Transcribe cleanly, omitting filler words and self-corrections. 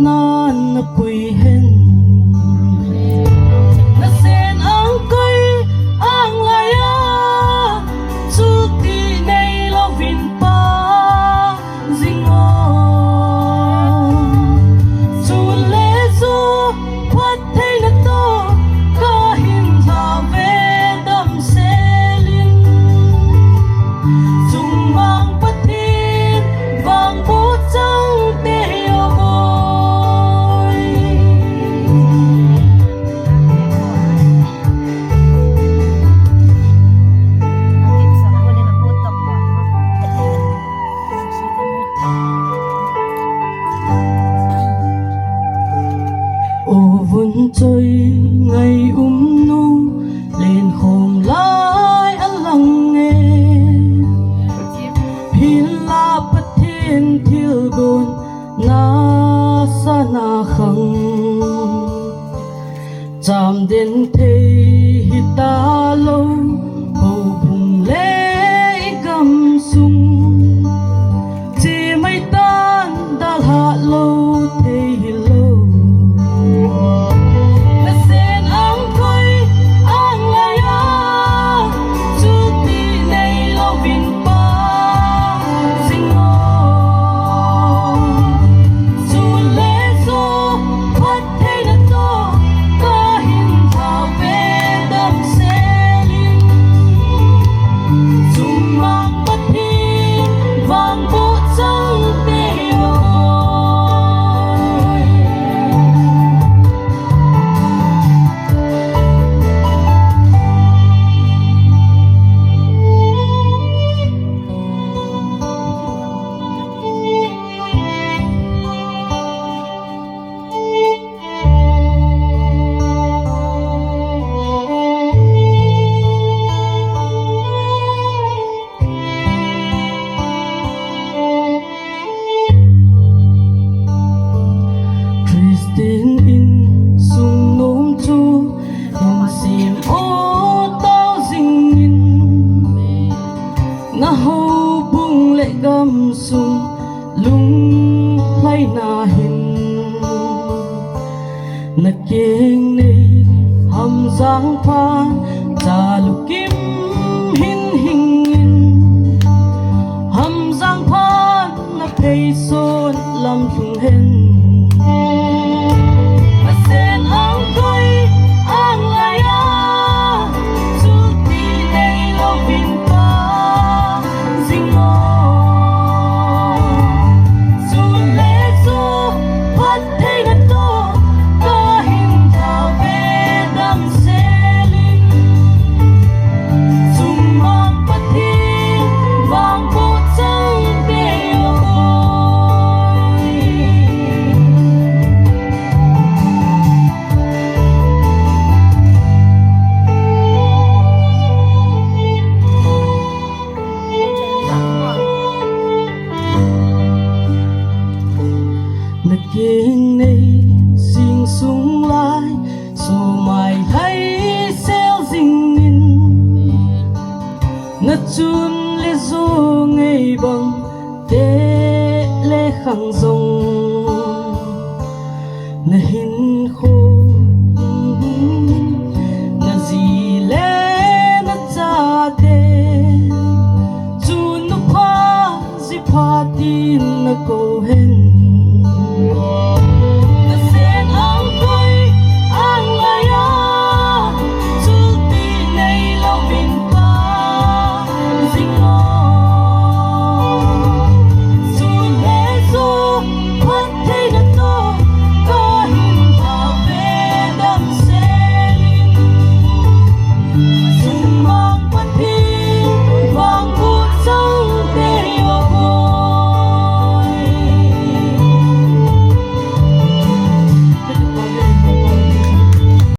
nan na pui hen na sen ang kai ang laya chu ti nei lovin pa zingo chu le zu phat thei na to ka hin tha ve dam selin chung mang pathin vang bu chang te yo boy ô vun chơi ngày nu lên hôm lai ăn lăng nghe hin la pathin thiêu gon na sa na khang cham den the hita lo ho bung le gam sung chi mai tan dal ha lo the lo na sen ang koi ang laya chu ti nei lo vin pa singo chu le zo phat thei na to ka hin tha ve dam selin chung mang pathin vang bu chang te yo Christine in sung nôm chu hồng sim ô tao dinh in na ho bung lệ gam sung lung play na hin na keng nei ham giang phan cha lu kim hin hing in ham giang phan na pei son lam thung hen na sen ang koi ang laya chu ti nei lo vin pa zingo chu le zu phat thei na to ka hin tha ve dam selin chung mang pathin vang bu chang te yo na keng nei sing sung lai so mai hay sel ding in na chun le zo ngei bang te le khang zong na hin kho